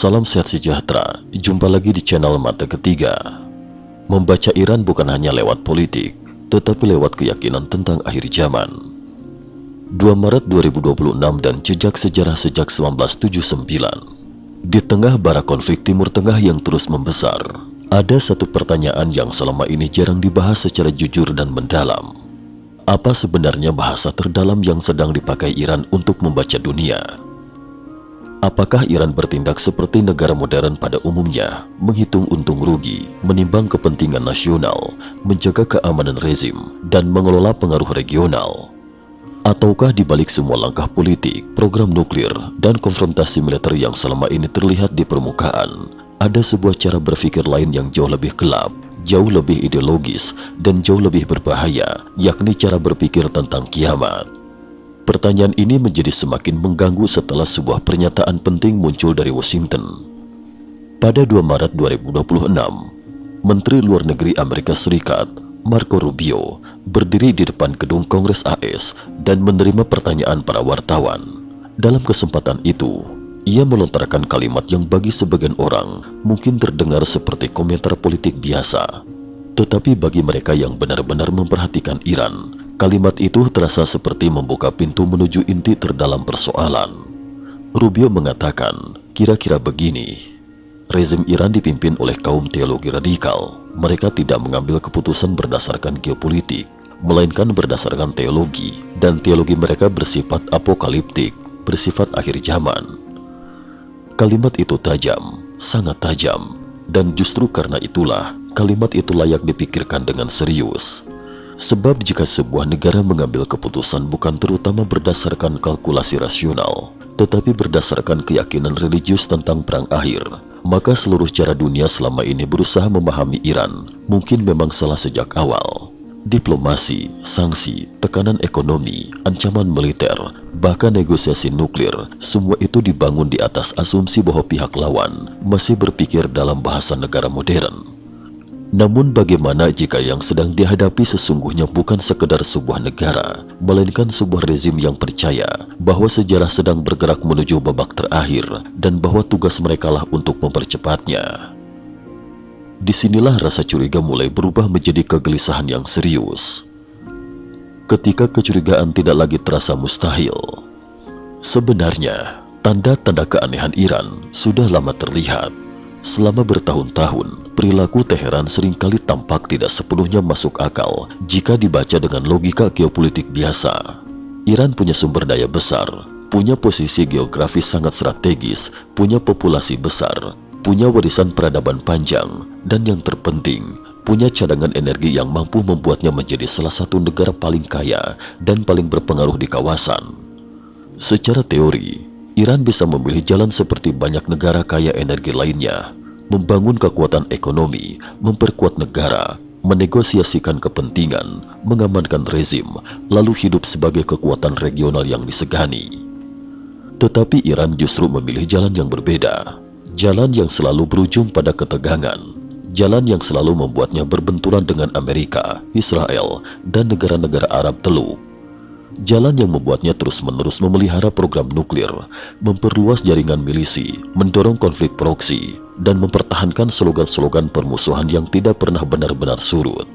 Salam sehat sejahtera, jumpa lagi di channel Mata Ketiga. Membaca Iran bukan hanya lewat politik, tetapi lewat keyakinan tentang akhir zaman. 2 Maret 2026 dan jejak sejarah sejak 1979. Di tengah bara konflik Timur Tengah yang terus membesar, ada satu pertanyaan yang selama ini jarang dibahas secara jujur dan mendalam. Apa sebenarnya bahasa terdalam yang sedang dipakai Iran untuk membaca dunia? Apakah Iran bertindak seperti negara modern pada umumnya, menghitung untung rugi, menimbang kepentingan nasional, menjaga keamanan rezim, dan mengelola pengaruh regional? Ataukah di balik semua langkah politik, program nuklir, dan konfrontasi militer yang selama ini terlihat di permukaan, ada sebuah cara berpikir lain yang jauh lebih gelap, jauh lebih ideologis, dan jauh lebih berbahaya, yakni cara berpikir tentang kiamat? Pertanyaan ini menjadi semakin mengganggu setelah sebuah pernyataan penting muncul dari Washington. Pada 2 Maret 2026, Menteri Luar Negeri Amerika Serikat, Marco Rubio, berdiri di depan gedung Kongres AS dan menerima pertanyaan para wartawan. Dalam kesempatan itu, ia melontarkan kalimat yang bagi sebagian orang mungkin terdengar seperti komentar politik biasa. Tetapi bagi mereka yang benar-benar memperhatikan Iran, kalimat itu terasa seperti membuka pintu menuju inti terdalam persoalan. Rubio mengatakan, kira-kira begini, rezim Iran dipimpin oleh kaum teologi radikal. Mereka tidak mengambil keputusan berdasarkan geopolitik, melainkan berdasarkan teologi, dan teologi mereka bersifat apokaliptik, bersifat akhir zaman. Kalimat itu tajam, sangat tajam, dan justru karena itulah, kalimat itu layak dipikirkan dengan serius. Sebab jika sebuah negara mengambil keputusan bukan terutama berdasarkan kalkulasi rasional, tetapi berdasarkan keyakinan religius tentang perang akhir, maka seluruh cara dunia selama ini berusaha memahami Iran mungkin memang salah sejak awal. Diplomasi, sanksi, tekanan ekonomi, ancaman militer, bahkan negosiasi nuklir, semua itu dibangun di atas asumsi bahwa pihak lawan masih berpikir dalam bahasa negara modern. Namun bagaimana jika yang sedang dihadapi sesungguhnya bukan sekedar sebuah negara, melainkan sebuah rezim yang percaya bahwa sejarah sedang bergerak menuju babak terakhir dan bahwa tugas merekalah untuk mempercepatnya? Disinilah rasa curiga mulai berubah menjadi kegelisahan yang serius. Ketika kecurigaan tidak lagi terasa mustahil, sebenarnya tanda-tanda keanehan Iran sudah lama terlihat. Selama bertahun-tahun, perilaku Teheran seringkali tampak tidak sepenuhnya masuk akal jika dibaca dengan logika geopolitik biasa. Iran punya sumber daya besar, punya posisi geografis sangat strategis, punya populasi besar, punya warisan peradaban panjang, dan yang terpenting, punya cadangan energi yang mampu membuatnya menjadi salah satu negara paling kaya dan paling berpengaruh di kawasan. Secara teori, Iran bisa memilih jalan seperti banyak negara kaya energi lainnya, membangun kekuatan ekonomi, memperkuat negara, menegosiasikan kepentingan, mengamankan rezim, lalu hidup sebagai kekuatan regional yang disegani. Tetapi Iran justru memilih jalan yang berbeda, jalan yang selalu berujung pada ketegangan, jalan yang selalu membuatnya berbenturan dengan Amerika, Israel, dan negara-negara Arab Teluk. Jalan yang membuatnya terus-menerus memelihara program nuklir, memperluas jaringan milisi, mendorong konflik proksi, dan mempertahankan slogan-slogan permusuhan yang tidak pernah benar-benar surut.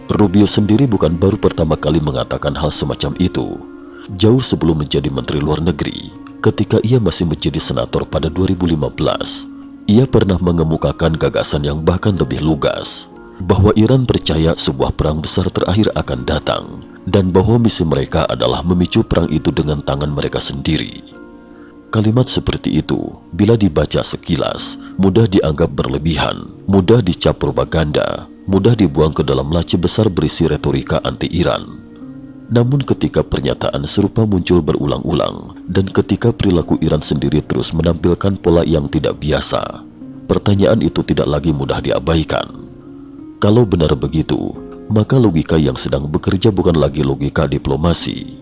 Rubio sendiri bukan baru pertama kali mengatakan hal semacam itu. Jauh sebelum menjadi Menteri Luar Negeri, ketika ia masih menjadi senator pada 2015, ia pernah mengemukakan gagasan yang bahkan lebih lugas, bahwa Iran percaya sebuah perang besar terakhir akan datang, dan bahwa misi mereka adalah memicu perang itu dengan tangan mereka sendiri. Kalimat seperti itu, bila dibaca sekilas, mudah dianggap berlebihan, mudah dicap propaganda, mudah dibuang ke dalam laci besar berisi retorika anti-Iran. Namun ketika pernyataan serupa muncul berulang-ulang, dan ketika perilaku Iran sendiri terus menampilkan pola yang tidak biasa, pertanyaan itu tidak lagi mudah diabaikan. Kalau benar begitu, maka logika yang sedang bekerja bukan lagi logika diplomasi.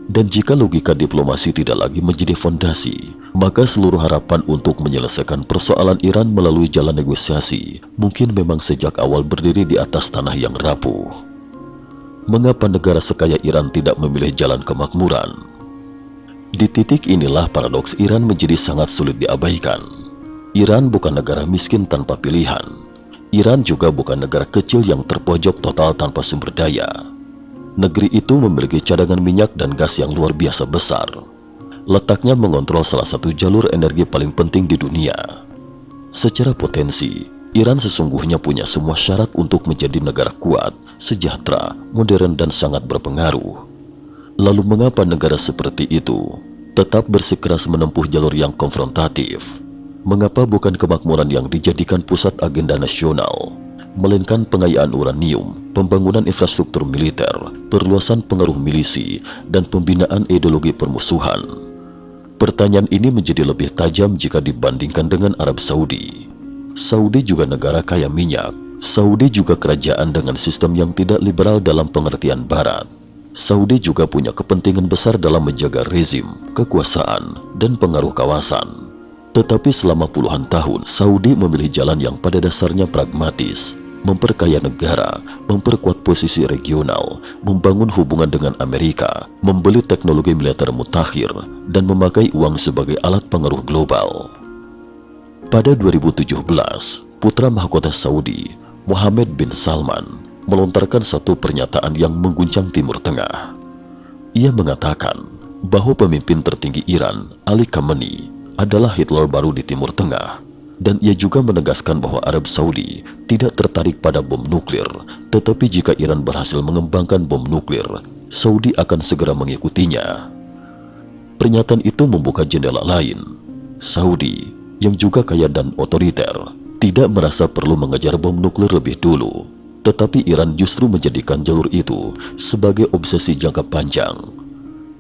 Dan jika logika diplomasi tidak lagi menjadi fondasi, maka seluruh harapan untuk menyelesaikan persoalan Iran melalui jalan negosiasi mungkin memang sejak awal berdiri di atas tanah yang rapuh. Mengapa negara sekaya Iran tidak memilih jalan kemakmuran? Di titik inilah paradoks Iran menjadi sangat sulit diabaikan. Iran bukan negara miskin tanpa pilihan. Iran juga bukan negara kecil yang terpojok total tanpa sumber daya. Negeri itu memiliki cadangan minyak dan gas yang luar biasa besar. Letaknya mengontrol salah satu jalur energi paling penting di dunia. Secara potensi, Iran sesungguhnya punya semua syarat untuk menjadi negara kuat, sejahtera, modern, dan sangat berpengaruh. Lalu mengapa negara seperti itu tetap bersikeras menempuh jalur yang konfrontatif? Mengapa bukan kemakmuran yang dijadikan pusat agenda nasional, melainkan pengayaan uranium, pembangunan infrastruktur militer, perluasan pengaruh milisi, dan pembinaan ideologi permusuhan? Pertanyaan ini menjadi lebih tajam jika dibandingkan dengan Arab Saudi. Saudi juga negara kaya minyak. Saudi juga kerajaan dengan sistem yang tidak liberal dalam pengertian Barat. Saudi juga punya kepentingan besar dalam menjaga rezim, kekuasaan, dan pengaruh kawasan. Tetapi selama puluhan tahun, Saudi memilih jalan yang pada dasarnya pragmatis, memperkaya negara, memperkuat posisi regional, membangun hubungan dengan Amerika, membeli teknologi militer mutakhir, dan memakai uang sebagai alat pengaruh global. Pada 2017, putra mahkota Saudi, Mohammed bin Salman, melontarkan satu pernyataan yang mengguncang Timur Tengah. Ia mengatakan bahwa pemimpin tertinggi Iran, Ali Khamenei, adalah Hitler baru di Timur Tengah. Dan ia juga menegaskan bahwa Arab Saudi tidak tertarik pada bom nuklir, tetapi jika Iran berhasil mengembangkan bom nuklir, Saudi akan segera mengikutinya. Pernyataan itu membuka jendela lain. Saudi, yang juga kaya dan otoriter, tidak merasa perlu mengejar bom nuklir lebih dulu, tetapi Iran justru menjadikan jalur itu sebagai obsesi jangka panjang.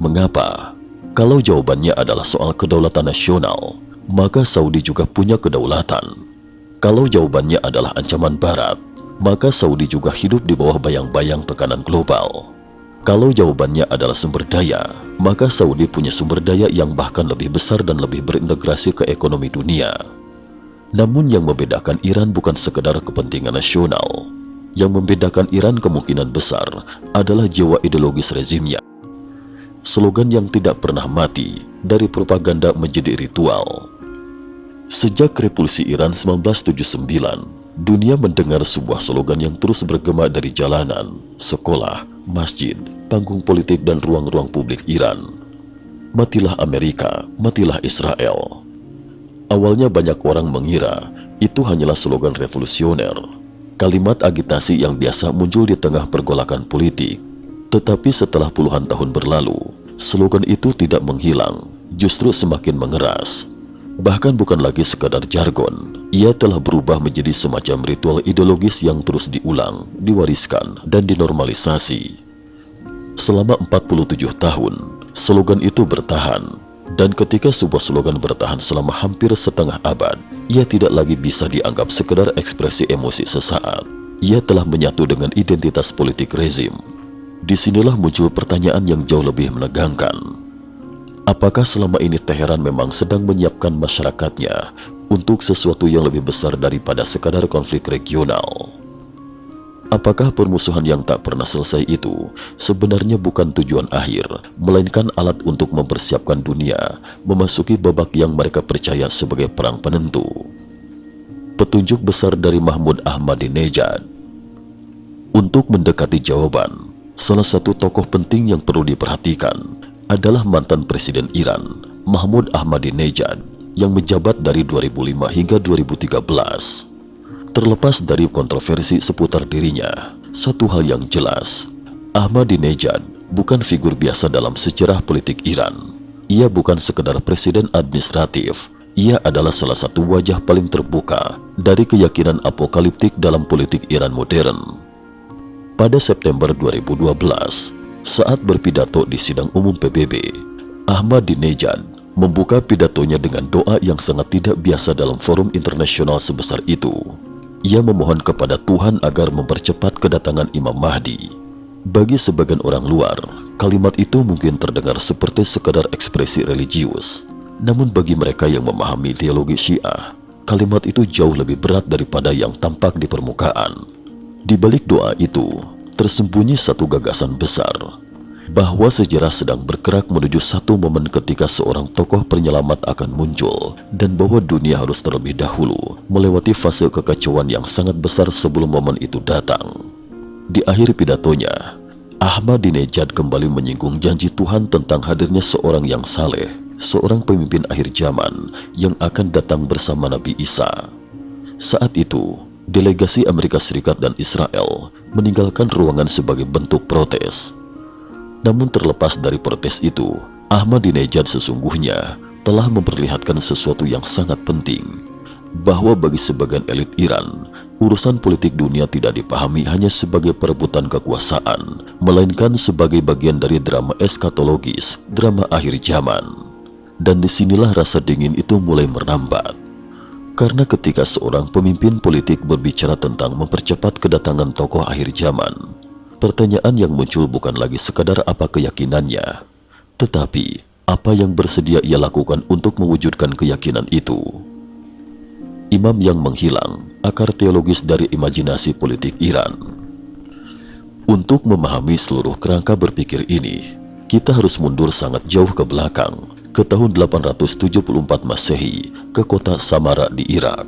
Mengapa? Kalau jawabannya adalah soal kedaulatan nasional, maka Saudi juga punya kedaulatan. Kalau jawabannya adalah ancaman Barat, maka Saudi juga hidup di bawah bayang-bayang tekanan global. Kalau jawabannya adalah sumber daya, maka Saudi punya sumber daya yang bahkan lebih besar dan lebih berintegrasi ke ekonomi dunia. Namun yang membedakan Iran bukan sekedar kepentingan nasional. Yang membedakan Iran kemungkinan besar adalah jiwa ideologis rezimnya. Slogan yang tidak pernah mati dari propaganda menjadi ritual. Sejak Revolusi Iran 1979, dunia mendengar sebuah slogan yang terus bergema dari jalanan, sekolah, masjid, panggung politik, dan ruang-ruang publik Iran. Matilah Amerika, matilah Israel. Awalnya banyak orang mengira itu hanyalah slogan revolusioner, kalimat agitasi yang biasa muncul di tengah pergolakan politik. Tetapi setelah puluhan tahun berlalu, slogan itu tidak menghilang, justru semakin mengeras. Bahkan bukan lagi sekadar jargon, ia telah berubah menjadi semacam ritual ideologis yang terus diulang, diwariskan, dan dinormalisasi. Selama 47 tahun, slogan itu bertahan, dan ketika sebuah slogan bertahan selama hampir setengah abad, ia tidak lagi bisa dianggap sekedar ekspresi emosi sesaat. Ia telah menyatu dengan identitas politik rezim. Disinilah muncul pertanyaan yang jauh lebih menegangkan. Apakah selama ini Teheran memang sedang menyiapkan masyarakatnya untuk sesuatu yang lebih besar daripada sekadar konflik regional? Apakah permusuhan yang tak pernah selesai itu sebenarnya bukan tujuan akhir, melainkan alat untuk mempersiapkan dunia memasuki babak yang mereka percaya sebagai perang penentu? Petunjuk besar dari Mahmud Ahmadinejad. Untuk mendekati jawaban, salah satu tokoh penting yang perlu diperhatikan adalah mantan Presiden Iran, Mahmud Ahmadinejad, yang menjabat dari 2005 hingga 2013. Terlepas dari kontroversi seputar dirinya, satu hal yang jelas, Ahmadinejad bukan figur biasa dalam sejarah politik Iran. Ia bukan sekedar presiden administratif, ia adalah salah satu wajah paling terbuka dari keyakinan apokaliptik dalam politik Iran modern. Pada September 2012, saat berpidato di sidang umum PBB, Ahmadinejad membuka pidatonya dengan doa yang sangat tidak biasa dalam forum internasional sebesar itu. Ia memohon kepada Tuhan agar mempercepat kedatangan Imam Mahdi. Bagi sebagian orang luar, kalimat itu mungkin terdengar seperti sekadar ekspresi religius. Namun bagi mereka yang memahami teologi Syiah, kalimat itu jauh lebih berat daripada yang tampak di permukaan. Di balik doa itu, tersembunyi satu gagasan besar. bahwa sejarah sedang bergerak menuju satu momen ketika seorang tokoh penyelamat akan muncul dan bahwa dunia harus terlebih dahulu melewati fase kekacauan yang sangat besar sebelum momen itu datang. Di akhir pidatonya, Ahmadinejad kembali menyinggung janji Tuhan tentang hadirnya seorang yang saleh, seorang pemimpin akhir zaman yang akan datang bersama Nabi Isa. Saat itu, delegasi Amerika Serikat dan Israel meninggalkan ruangan sebagai bentuk protes. Namun terlepas dari protes itu, Ahmadinejad sesungguhnya telah memperlihatkan sesuatu yang sangat penting, bahwa bagi sebagian elit Iran, urusan politik dunia tidak dipahami hanya sebagai perebutan kekuasaan, melainkan sebagai bagian dari drama eskatologis, drama akhir zaman. Dan disinilah rasa dingin itu mulai merambat. Karena ketika seorang pemimpin politik berbicara tentang mempercepat kedatangan tokoh akhir zaman, pertanyaan yang muncul bukan lagi sekadar apa keyakinannya, tetapi apa yang bersedia ia lakukan untuk mewujudkan keyakinan itu. Imam yang menghilang, akar teologis dari imajinasi politik Iran. Untuk memahami seluruh kerangka berpikir ini, kita harus mundur sangat jauh ke belakang, ke tahun 874 Masehi, ke kota Samara di Irak.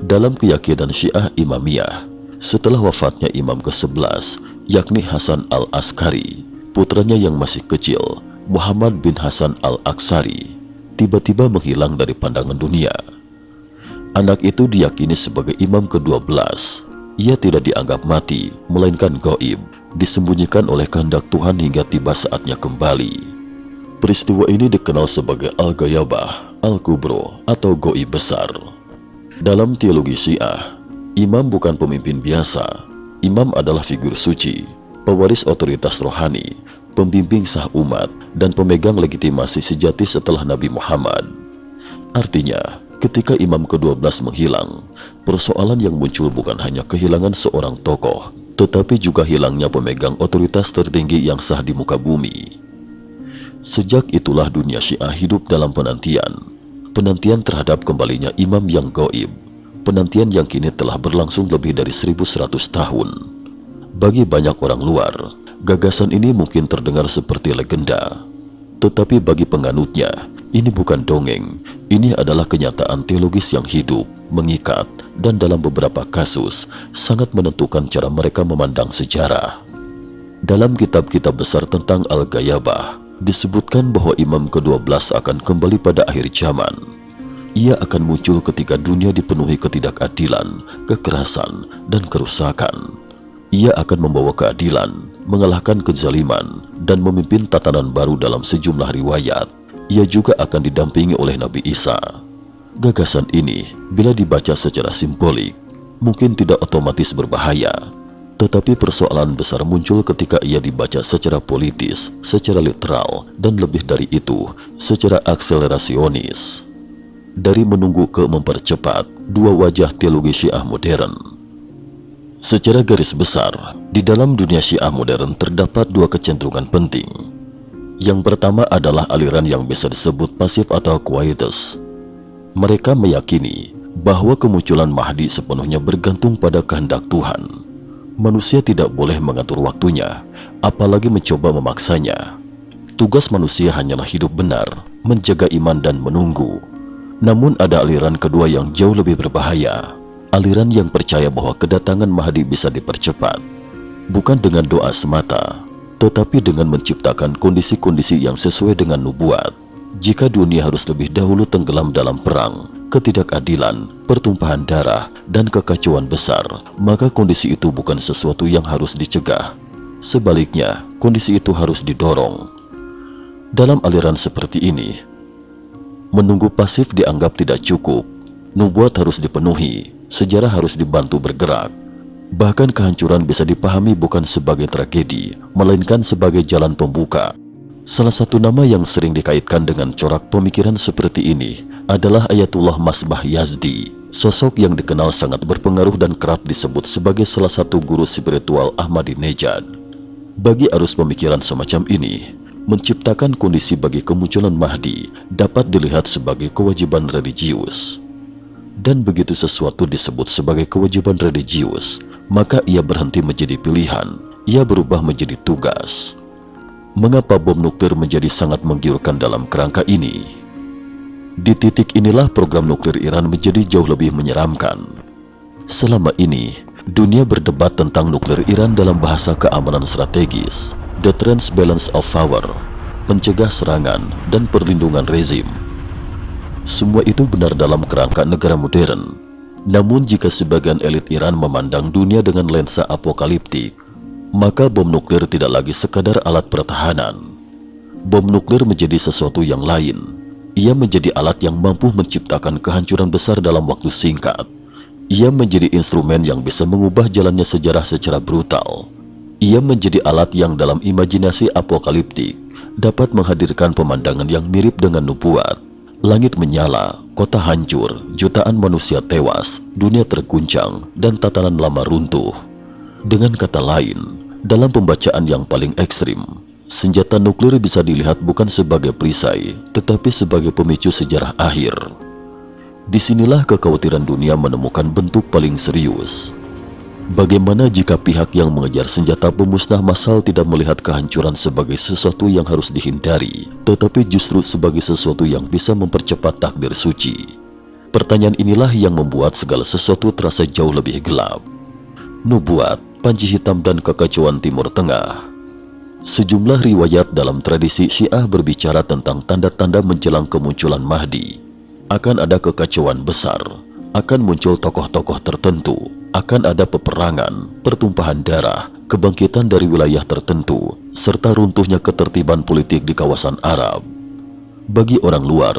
Dalam keyakinan Syiah Imamiyah, setelah wafatnya Imam ke-11, yakni Hasan al-Askari, putranya yang masih kecil, Muhammad bin Hasan al-Aksari, tiba-tiba menghilang dari pandangan dunia. Anak itu diyakini sebagai imam ke-12. Ia tidak dianggap mati, melainkan gaib, disembunyikan oleh kehendak Tuhan hingga tiba saatnya kembali. Peristiwa ini dikenal sebagai Al-Ghayabah, Al-Kubro, atau gaib besar. Dalam teologi Syiah, imam bukan pemimpin biasa. Imam adalah figur suci, pewaris otoritas rohani, pembimbing sah umat, dan pemegang legitimasi sejati setelah Nabi Muhammad. Artinya, ketika imam ke-12 menghilang, persoalan yang muncul bukan hanya kehilangan seorang tokoh, tetapi juga hilangnya pemegang otoritas tertinggi yang sah di muka bumi. Sejak itulah dunia Syiah hidup dalam penantian terhadap kembalinya imam yang gaib. Penantian yang kini telah berlangsung lebih dari 1100 tahun. Bagi banyak orang luar, gagasan ini mungkin terdengar seperti legenda. Tetapi bagi penganutnya, ini bukan dongeng. Ini adalah kenyataan teologis yang hidup, mengikat, dan dalam beberapa kasus sangat menentukan cara mereka memandang sejarah. Dalam kitab-kitab besar tentang Al-Ghayabah, disebutkan bahwa imam ke-12 akan kembali pada akhir zaman. Ia akan muncul ketika dunia dipenuhi ketidakadilan, kekerasan, dan kerusakan. Ia akan membawa keadilan, mengalahkan kezaliman, dan memimpin tatanan baru dalam sejumlah riwayat. Ia juga akan didampingi oleh Nabi Isa. Gagasan ini, bila dibaca secara simbolik, mungkin tidak otomatis berbahaya. Tetapi persoalan besar muncul ketika ia dibaca secara politis, secara literal, dan lebih dari itu, secara akselerasionis. Dari menunggu ke mempercepat, dua wajah teologi Syiah modern. Secara garis besar, di dalam dunia Syiah modern terdapat dua kecenderungan penting. Yang pertama adalah aliran yang bisa disebut pasif atau quietus. Mereka meyakini bahwa kemunculan Mahdi sepenuhnya bergantung pada kehendak Tuhan. Manusia tidak boleh mengatur waktunya, apalagi mencoba memaksanya. Tugas manusia hanyalah hidup benar, menjaga iman dan menunggu. Namun ada aliran kedua yang jauh lebih berbahaya. Aliran yang percaya bahwa kedatangan Mahdi bisa dipercepat. Bukan dengan doa semata, tetapi dengan menciptakan kondisi-kondisi yang sesuai dengan nubuat. Jika dunia harus lebih dahulu tenggelam dalam perang, ketidakadilan, pertumpahan darah, dan kekacauan besar, maka kondisi itu bukan sesuatu yang harus dicegah. Sebaliknya, kondisi itu harus didorong. Dalam aliran seperti ini, menunggu pasif dianggap tidak cukup. Nubuat harus dipenuhi, sejarah harus dibantu bergerak. Bahkan kehancuran bisa dipahami bukan sebagai tragedi, melainkan sebagai jalan pembuka. Salah satu nama yang sering dikaitkan dengan corak pemikiran seperti ini adalah Ayatullah Masbah Yazdi, sosok yang dikenal sangat berpengaruh dan kerap disebut sebagai salah satu guru spiritual Ahmadinejad. Bagi arus pemikiran semacam ini, menciptakan kondisi bagi kemunculan Mahdi dapat dilihat sebagai kewajiban religius. Dan begitu sesuatu disebut sebagai kewajiban religius, maka ia berhenti menjadi pilihan, ia berubah menjadi tugas. Mengapa bom nuklir menjadi sangat menggiurkan dalam kerangka ini? Di titik inilah program nuklir Iran menjadi jauh lebih menyeramkan. Selama ini, dunia berdebat tentang nuklir Iran dalam bahasa keamanan strategis, the balance of power, pencegah serangan, dan perlindungan rezim. Semua itu benar dalam kerangka negara modern. Namun jika sebagian elit Iran memandang dunia dengan lensa apokaliptik, maka bom nuklir tidak lagi sekadar alat pertahanan. Bom nuklir menjadi sesuatu yang lain. Ia menjadi alat yang mampu menciptakan kehancuran besar dalam waktu singkat. Ia menjadi instrumen yang bisa mengubah jalannya sejarah secara brutal. Ia menjadi alat yang dalam imajinasi apokaliptik dapat menghadirkan pemandangan yang mirip dengan nubuat. Langit menyala, kota hancur, jutaan manusia tewas, dunia terguncang, dan tatanan lama runtuh. Dengan kata lain, dalam pembacaan yang paling ekstrim, senjata nuklir bisa dilihat bukan sebagai perisai, tetapi sebagai pemicu sejarah akhir. Disinilah kekhawatiran dunia menemukan bentuk paling serius. Bagaimana jika pihak yang mengejar senjata pemusnah massal tidak melihat kehancuran sebagai sesuatu yang harus dihindari, tetapi justru sebagai sesuatu yang bisa mempercepat takdir suci? Pertanyaan inilah yang membuat segala sesuatu terasa jauh lebih gelap. Nubuat, panji hitam, dan kekacauan Timur Tengah. Sejumlah riwayat dalam tradisi Syiah berbicara tentang tanda-tanda menjelang kemunculan Mahdi. Akan ada kekacauan besar, akan muncul tokoh-tokoh tertentu, akan ada peperangan, pertumpahan darah, kebangkitan dari wilayah tertentu, serta runtuhnya ketertiban politik di kawasan Arab. Bagi orang luar,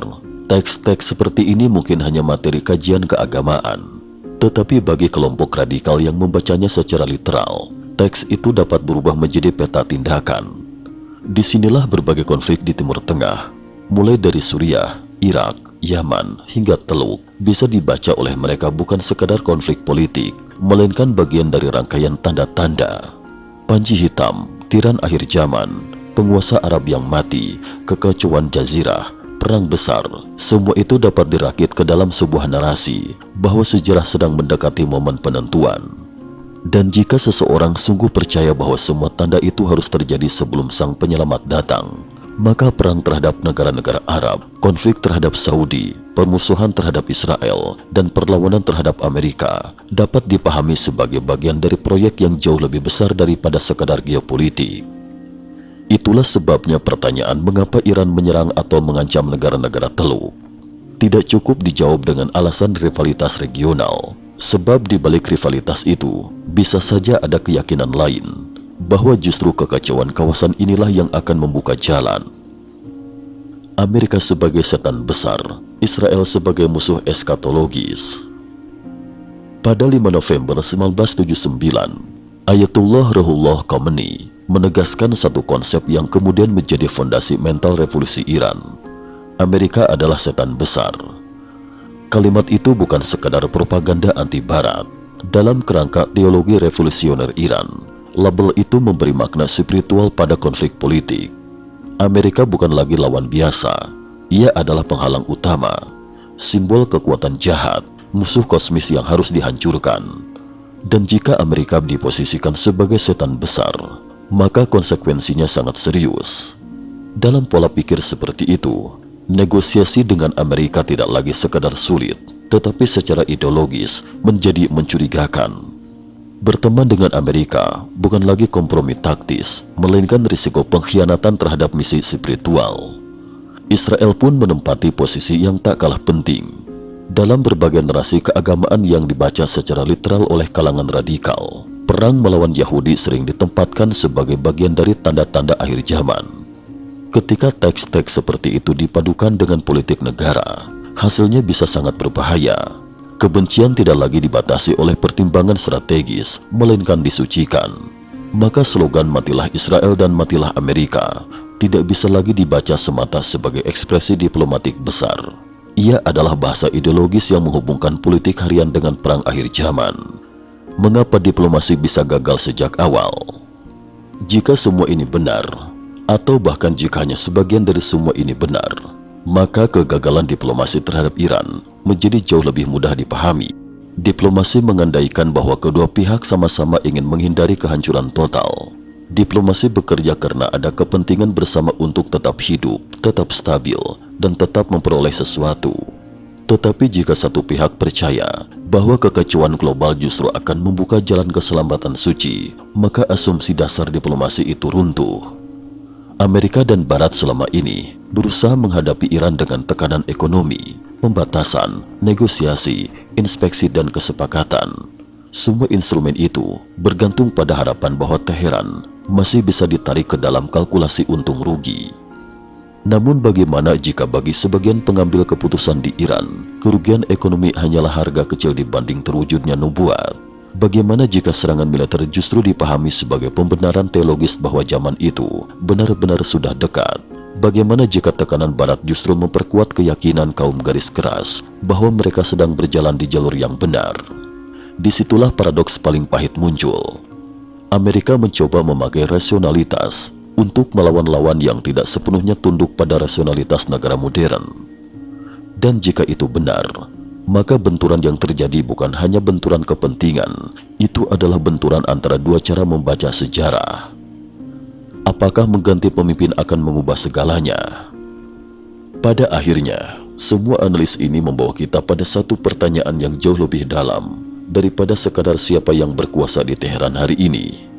teks-teks seperti ini mungkin hanya materi kajian keagamaan. Tetapi bagi kelompok radikal yang membacanya secara literal, teks itu dapat berubah menjadi peta tindakan. Disinilah berbagai konflik di Timur Tengah, mulai dari Suriah, Irak, Yaman, hingga Teluk, bisa dibaca oleh mereka bukan sekadar konflik politik, melainkan bagian dari rangkaian tanda-tanda. Panji hitam, tiran akhir zaman, penguasa Arab yang mati, kekacauan Jazirah, perang besar, semua itu dapat dirakit ke dalam sebuah narasi bahwa sejarah sedang mendekati momen penentuan. Dan jika seseorang sungguh percaya bahwa semua tanda itu harus terjadi sebelum sang penyelamat datang, maka perang terhadap negara-negara Arab, konflik terhadap Saudi, permusuhan terhadap Israel, dan perlawanan terhadap Amerika dapat dipahami sebagai bagian dari proyek yang jauh lebih besar daripada sekadar geopolitik. Itulah sebabnya pertanyaan mengapa Iran menyerang atau mengancam negara-negara Teluk tidak cukup dijawab dengan alasan rivalitas regional, sebab di balik rivalitas itu bisa saja ada keyakinan lain bahwa justru kekacauan kawasan inilah yang akan membuka jalan. Amerika sebagai setan besar, Israel sebagai musuh eskatologis. Pada 5 November 1979, Ayatullah Ruhollah Khomeini menegaskan satu konsep yang kemudian menjadi fondasi mental revolusi Iran. Amerika adalah setan besar. Kalimat itu bukan sekadar propaganda anti-barat. Dalam kerangka teologi revolusioner Iran, label itu memberi makna spiritual pada konflik politik. Amerika bukan lagi lawan biasa. Ia adalah penghalang utama, simbol kekuatan jahat, musuh kosmis yang harus dihancurkan. Dan jika Amerika diposisikan sebagai setan besar, maka konsekuensinya sangat serius. Dalam pola pikir seperti itu, negosiasi dengan Amerika tidak lagi sekadar sulit, tetapi secara ideologis menjadi mencurigakan. Berteman dengan Amerika bukan lagi kompromi taktis, melainkan risiko pengkhianatan terhadap misi spiritual. Israel pun menempati posisi yang tak kalah penting. Dalam berbagai narasi keagamaan yang dibaca secara literal oleh kalangan radikal, perang melawan Yahudi sering ditempatkan sebagai bagian dari tanda-tanda akhir zaman. Ketika teks-teks seperti itu dipadukan dengan politik negara, hasilnya bisa sangat berbahaya. Kebencian tidak lagi dibatasi oleh pertimbangan strategis, melainkan disucikan. Maka slogan "Matilah Israel dan Matilah Amerika" tidak bisa lagi dibaca semata sebagai ekspresi diplomatik besar. Ia adalah bahasa ideologis yang menghubungkan politik harian dengan perang akhir zaman. Mengapa diplomasi bisa gagal sejak awal? Jika semua ini benar, atau bahkan jika hanya sebagian dari semua ini benar, maka kegagalan diplomasi terhadap Iran menjadi jauh lebih mudah dipahami. Diplomasi mengandaikan bahwa kedua pihak sama-sama ingin menghindari kehancuran total. Diplomasi bekerja karena ada kepentingan bersama untuk tetap hidup, tetap stabil, dan tetap memperoleh sesuatu. Tetapi jika satu pihak percaya bahwa kekacauan global justru akan membuka jalan keselamatan suci, maka asumsi dasar diplomasi itu runtuh. Amerika dan Barat selama ini berusaha menghadapi Iran dengan tekanan ekonomi, pembatasan, negosiasi, inspeksi, dan kesepakatan. Semua instrumen itu bergantung pada harapan bahwa Teheran masih bisa ditarik ke dalam kalkulasi untung rugi. Namun bagaimana jika bagi sebagian pengambil keputusan di Iran, kerugian ekonomi hanyalah harga kecil dibanding terwujudnya nubuat? Bagaimana jika serangan militer justru dipahami sebagai pembenaran teologis bahwa zaman itu benar-benar sudah dekat? Bagaimana jika tekanan Barat justru memperkuat keyakinan kaum garis keras bahwa mereka sedang berjalan di jalur yang benar? Disitulah paradoks paling pahit muncul. Amerika mencoba memakai rasionalitas untuk melawan lawan yang tidak sepenuhnya tunduk pada rasionalitas negara modern. Dan jika itu benar, maka benturan yang terjadi bukan hanya benturan kepentingan, itu adalah benturan antara dua cara membaca sejarah. Apakah mengganti pemimpin akan mengubah segalanya? Pada akhirnya, semua analis ini membawa kita pada satu pertanyaan yang jauh lebih dalam daripada sekadar siapa yang berkuasa di Teheran hari ini.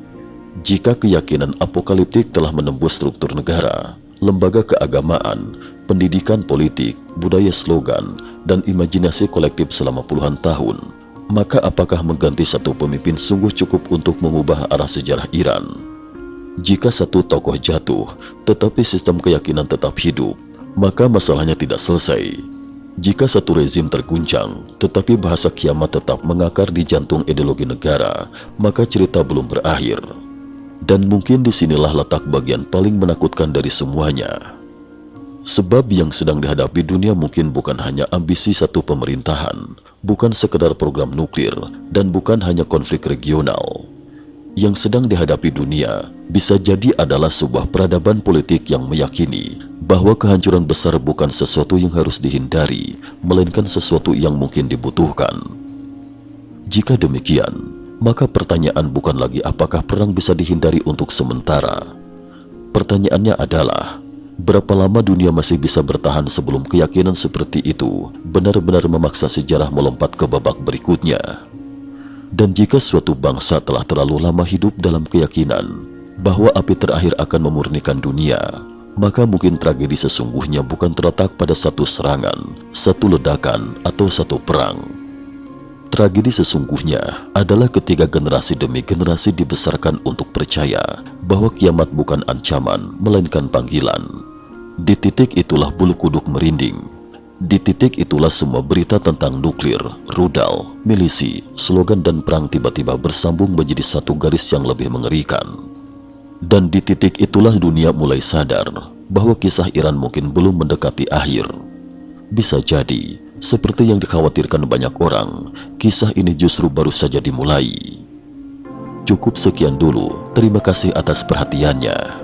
Jika keyakinan apokaliptik telah menembus struktur negara, lembaga keagamaan, pendidikan politik, budaya slogan, dan imajinasi kolektif selama puluhan tahun, maka apakah mengganti satu pemimpin sungguh cukup untuk mengubah arah sejarah Iran? Jika satu tokoh jatuh, tetapi sistem keyakinan tetap hidup, maka masalahnya tidak selesai. Jika satu rezim terguncang, tetapi bahasa kiamat tetap mengakar di jantung ideologi negara, maka cerita belum berakhir. Dan mungkin disinilah letak bagian paling menakutkan dari semuanya. Sebab yang sedang dihadapi dunia mungkin bukan hanya ambisi satu pemerintahan, bukan sekedar program nuklir, dan bukan hanya konflik regional. Yang sedang dihadapi dunia bisa jadi adalah sebuah peradaban politik yang meyakini bahwa kehancuran besar bukan sesuatu yang harus dihindari, melainkan sesuatu yang mungkin dibutuhkan. Jika demikian, maka pertanyaan bukan lagi apakah perang bisa dihindari untuk sementara. Pertanyaannya adalah, berapa lama dunia masih bisa bertahan sebelum keyakinan seperti itu benar-benar memaksa sejarah melompat ke babak berikutnya? Dan jika suatu bangsa telah terlalu lama hidup dalam keyakinan bahwa api terakhir akan memurnikan dunia, maka mungkin tragedi sesungguhnya bukan terletak pada satu serangan, satu ledakan, atau satu perang. Tragedi sesungguhnya adalah ketika generasi demi generasi dibesarkan untuk percaya bahwa kiamat bukan ancaman, melainkan panggilan. Di titik itulah bulu kuduk merinding. Di titik itulah semua berita tentang nuklir, rudal, milisi, slogan dan perang tiba-tiba bersambung menjadi satu garis yang lebih mengerikan. Dan di titik itulah dunia mulai sadar bahwa kisah Iran mungkin belum mendekati akhir. Bisa jadi, seperti yang dikhawatirkan banyak orang, kisah ini justru baru saja dimulai. Cukup sekian dulu, terima kasih atas perhatiannya.